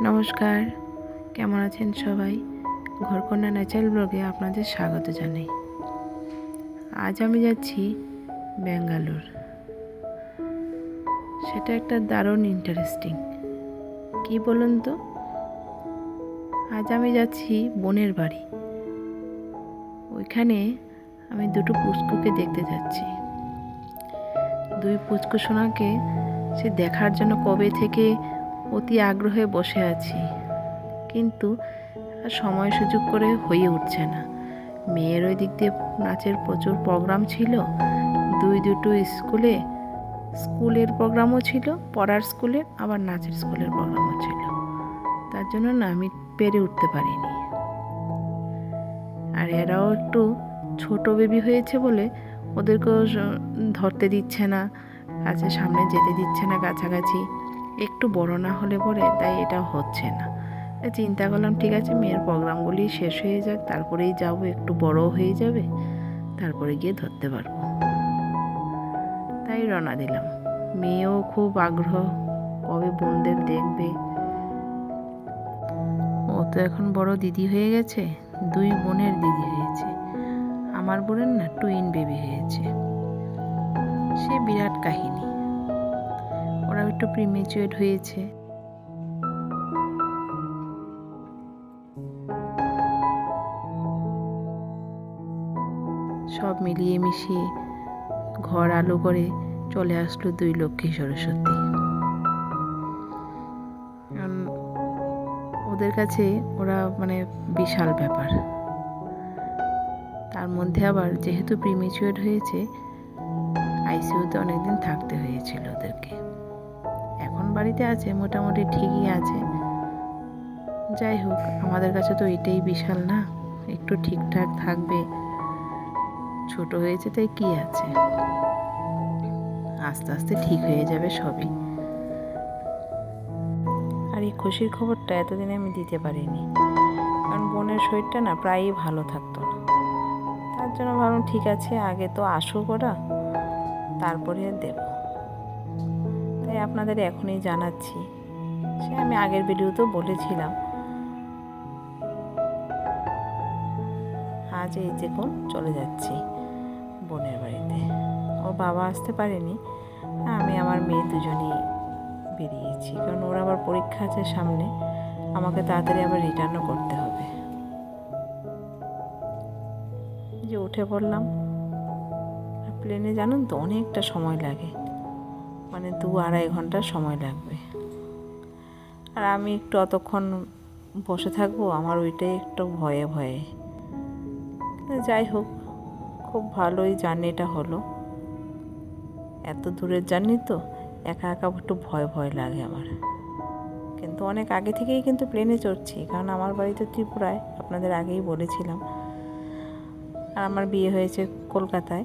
নমস্কার, কেমন আছেন সবাই? ঘরকন্যা ন্যাচারাল ব্লগে আপনাদের স্বাগত জানাই। আজ আমি যাচ্ছি ব্যাঙ্গালোর। সেটা একটা দারুণ ইন্টারেস্টিং। কি বলুন তো, আজ আমি যাচ্ছি বোনের বাড়ি। ওইখানে আমি দুটো পুচকুকে দেখতে যাচ্ছি। দুই পুচকু সোনাকে সে দেখার জন্য কবে থেকে অতি আগ্রহে বসে আছি, কিন্তু সময় সুযোগ করে হয়ে উঠছে না। মেয়ের ওই দিক দিয়ে নাচের প্রচুর প্রোগ্রাম ছিল, দুটো স্কুলের প্রোগ্রামও ছিল, পড়ার স্কুলের আবার নাচের স্কুলের প্রোগ্রামও ছিল। তার জন্য না আমি পেরে উঠতে পারিনি। আর এরাও একটু ছোট বেবি হয়েছে বলে ওদেরকেও ধরতে দিচ্ছে না, কাছে সামনে যেতে দিচ্ছে না কাছাকাছি। একটু বড় না হলে পরে তাই এটা হচ্ছে না। চিন্তা করলাম ঠিক আছে, মেয়ের প্রোগ্রামগুলি শেষ হয়ে যাক, তারপরেই যাব, একটু বড় হয়ে যাবে, তারপরে গিয়ে ধরতে পারবো। তাই রওনা দিলাম। মেয়েও খুব আগ্রহ, কবে বোনদের দেখবে। ও তো এখন বড় দিদি হয়ে গেছে, দুই বোনের দিদি হয়েছে। আমার বোনের না টুইন বেবি হয়েছে। সে বিরাট কাহিনী। ওরা একটু প্রিমেচুয়ার হয়েছে। সব মিলিয়ে মিশিয়ে ঘর আলো করে চলে আসলো দুই লক্ষ্মী সরস্বতী। ওদের কাছে ওরা বিশাল ব্যাপার। তার মধ্যে আবার যেহেতু প্রিমেচুয়ার হয়েছে, আইসিইউতে অনেকদিন থাকতে হয়েছিল ওদেরকে। এখন বাড়িতে আছে, মোটামুটি ঠিকই আছে। যাই হোক, আমাদের কাছে তো এটাই বিশাল না, একটু ঠিকঠাক থাকবে। ছোট হয়েছে তাই কি আছে, আস্তে আস্তে ঠিক হয়ে যাবে সবই। আর এই খুশির খবরটা এতদিনে আমি দিতে পারিনি, কারণ বোনের শরীরটা না প্রায়ই ভালো থাকতো না। তার জন্য ভাবলাম ঠিক আছে, আগে তো আসুক ওরা, তারপরে দেব। তাই আপনাদের এখনই জানাচ্ছি। সে আমি আগের ভিডিওতেও বলেছিলাম। আজ এই দেখুন চলে যাচ্ছি বোনের বাড়িতে। ওর বাবা আসতে পারেনি, আমি আমার মেয়ে দুজনেই বেরিয়েছি, কারণ ওর আবার পরীক্ষা আছে সামনে, আমাকে তাড়াতাড়ি আবার রিটার্নও করতে হবে। যে উঠে পড়লাম। প্লেনে জানুন তো অনেকটা সময় লাগে, 2-2.5 ঘন্টা সময় লাগবে। আর আমি একটু অতক্ষণ বসে থাকবো, আমার ওইটাই একটু ভয়ে ভয়ে। যাই হোক, খুব ভালোই জার্নিটা হলো। এত দূরের জার্নি তো একা একা একটু ভয় ভয় লাগে আমার, কিন্তু অনেক আগে থেকেই কিন্তু প্লেনে চড়ছি, কারণ আমার বাড়ি তো ত্রিপুরায়, আপনাদের আগেই বলেছিলাম। আর আমার বিয়ে হয়েছে কলকাতায়,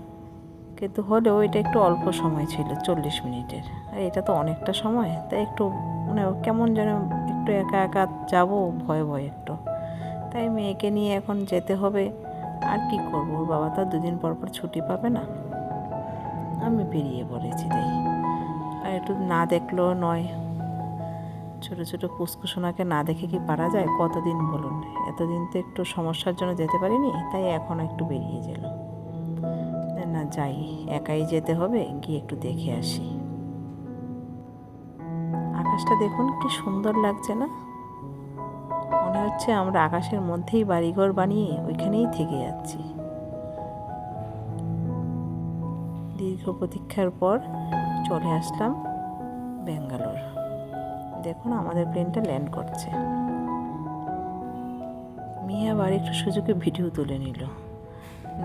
কিন্তু হলেও এটা একটু অল্প সময় ছিল, 40 মিনিটের। আর এটা তো অনেকটা সময়, তাই একটু কেমন যেন একটু একা একা যাব, ভয় ভয় একটু। তাই মেয়েকে নিয়ে এখন যেতে হবে। আর কি করবো, ওর বাবা তো 2 দিন পর পর ছুটি পাবে না। আমি বেরিয়ে পড়েছি তাই। আর একটু না দেখলেও নয়, ছোটো ছোটো পুষ্কুসোনাকে না দেখে কি পারা যায়? কতদিন বলুন, এতদিন তো একটু সমস্যার জন্য যেতে পারিনি, তাই এখন একটু বেরিয়ে গেল। না যাই, একাই যেতে হবে, গিয়ে একটু দেখে আসি। আকাশটা দেখুন কি সুন্দর লাগছে না? মনে হচ্ছে আমরা আকাশের মধ্যেই বাড়িঘর বানিয়ে ওইখানেই থেকে যাচ্ছি। দীর্ঘ প্রতীক্ষার পর চলে আসলাম ব্যাঙ্গালোর। দেখুন আমাদের প্লেনটা ল্যান্ড করছে। মিয়া আবার একটু সুযোগে ভিডিও তুলে নিল,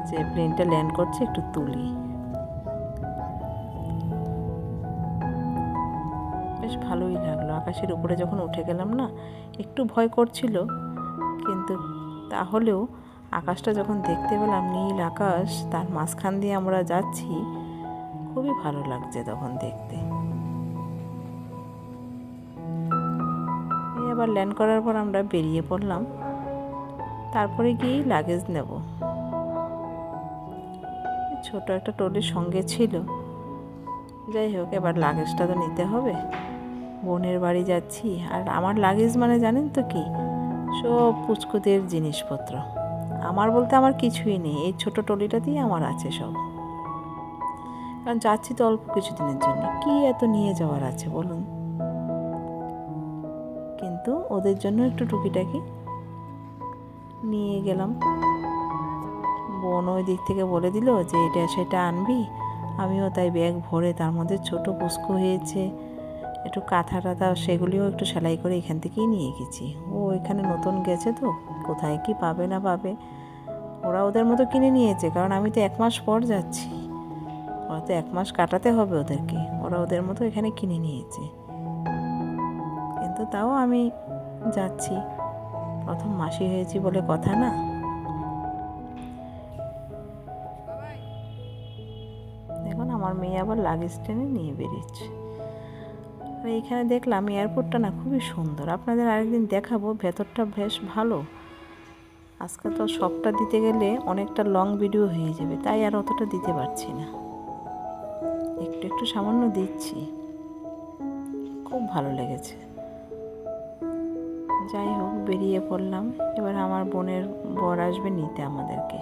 যে প্লেনটা ল্যান্ড করছে একটু তুলি। বেশ ভালোই লাগলো। আকাশের উপরে যখন উঠে গেলাম না, একটু ভয় করছিল, কিন্তু তাহলেও আকাশটা যখন দেখতে পেলাম, নীল আকাশ, তার মাঝখান দিয়ে আমরা যাচ্ছি, খুবই ভালো লাগছে তখন দেখতে। আবার ল্যান্ড করার পর আমরা বেরিয়ে পড়লাম। তারপরে গিয়েই লাগেজ নেব। ছোট একটা ট্রলির সঙ্গে ছিল। যাই হোক, এবার লাগেজটা তো নিতে হবে। বোনের বাড়ি যাচ্ছি। আর আমার লাগেজ মানে জানেন তো কি, সব পুচকুদের জিনিসপত্র। আমার বলতে আমার কিছুই নেই, এই ছোটো ট্রলিটাতেই আমার আছে সব। কারণ যাচ্ছি তো অল্প কিছুদিনের জন্য, কি এত নিয়ে যাওয়ার আছে বলুন। কিন্তু ওদের জন্য একটু টুকিটাকি নিয়ে গেলাম। বোন ওই দিক থেকে বলে দিল যে এটা সেটা আনবি। আমিও তাই ব্যাগ ভরে, তার মধ্যে ছোট পুস্কু হয়েছে, একটু কাঁথা টাথা সেগুলিও একটু সেলাই করে এখান থেকেই নিয়ে গেছি। ও এখানে নতুন গেছে তো কোথায় কি পাবে না পাবে, ওরা ওদের মতো কিনে নিয়েছে। কারণ আমি তো 1 মাস পর যাচ্ছি, ওরা তো 1 মাস কাটাতে হবে ওদেরকে, ওরা ওদের মতো এখানে কিনে নিয়েছে। কিন্তু তাও আমি যাচ্ছি, প্রথম মাসি হয়েছি বলে কথা না। দেখুন আমার মেয়ে আবার লাগেজ টেনে নিয়ে বেরিয়েছে। আর এইখানে দেখলাম এয়ারপোর্টটা না খুবই সুন্দর, আপনাদের আরেকদিন দেখাবো। ভেতরটা বেশ ভালো। আজকে তো সবটা দিতে গেলে অনেকটা লং ভিডিও হয়ে যাবে, তাই আর অতটা দিতে পারছি না, একটু একটু সামান্য দিচ্ছি। খুব ভালো লেগেছে। যাই হোক, বেরিয়ে পড়লাম। এবার আমার বোনের বর আসবে নিতে আমাদেরকে।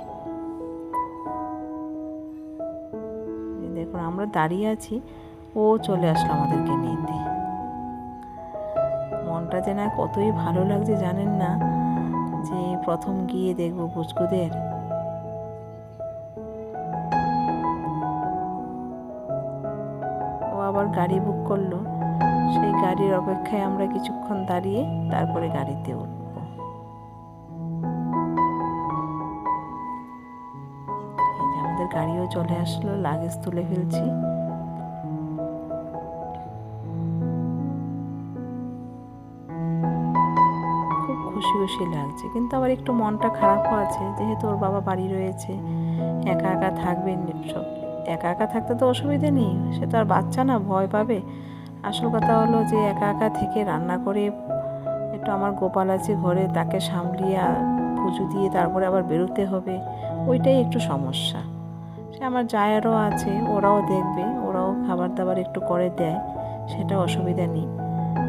দেখুন আমরা দাঁড়িয়ে আছি, ও চলে আসলো আমাদেরকে নিতে। মনটা যে না কতই ভালো লাগছে জানেন না, যে প্রথম গিয়ে দেখবো পুচকুদের। ও আবার গাড়ি বুক করলো, সেই গাড়ির অপেক্ষায় আমরা কিছুক্ষণ দাঁড়িয়ে তারপরে গাড়িতে উঠবো। এই যে আমাদের গাড়িও চলে আসলো, লাগেজ তুলে ফেলছি। খুব খুশি খুশি লাগছে, কিন্তু আবার একটু মনটা খারাপও আছে, যেহেতু ওর বাবা বাড়ি রয়েছে, একা একা থাকবে। সব একা একা থাকতে তো অসুবিধে নেই, সে তো আর বাচ্চা না, ভয় পাবে। আসল কথা হলো যে একা একা থেকে রান্না করে, একটু আমার গোপাল আছে ঘরে, তাকে সামলিয়ে পুজো দিয়ে তারপরে আবার বেরোতে হবে, ওইটাই একটু সমস্যা। সে আমার জায়েরও আছে, ওরাও দেখবে, ওরাও খাবার দাবার একটু করে দেয়, সেটা অসুবিধা নেই,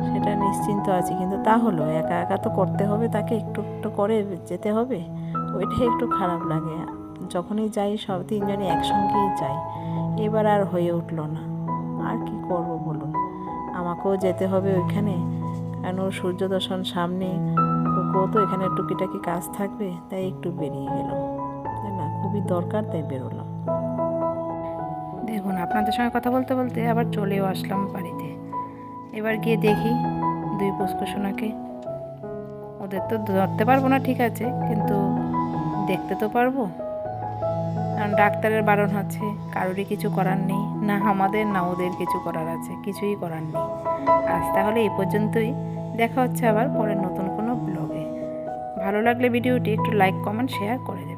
সেটা নিশ্চিন্ত আছি। কিন্তু তা হলো একা একা তো করতে হবে, তাকে একটু একটু করে যেতে হবে, ওইটাই একটু খারাপ লাগে। যখনই যাই সব 3 জনই একসঙ্গেই যাই, এবার আর হয়ে উঠলো না। আর কি করব বলুন, আমাকেও যেতে হবে ওইখানে, কারণ ওর সূর্য দর্শন সামনে, ওকেও তো এখানে টুকিটাকি কাজ থাকবে, তাই একটু বেরিয়ে গেলাম। তাই না, খুবই দরকার, তাই বেরোলাম। দেখুন আপনাদের সঙ্গে কথা বলতে বলতে আবার চলেও আসলাম বাড়িতে। এবার গিয়ে দেখি 2 পুষ্কসোনাকে, ওদের তো ধরতে পারবো না ঠিক আছে, কিন্তু দেখতে তো পারবো। কারণ ডাক্তারের বারণ আছে, কারোরই কিছু করার নেই, না আমাদের না ওদের কিছু করার আছে, কিছুই করার নেই। আজ তাহলে এই পর্যন্তই, দেখা হচ্ছে আবার পরের নতুন কোনো ব্লগে। ভালো লাগলে ভিডিওটি একটু লাইক কমেন্ট শেয়ার করে দেবেন।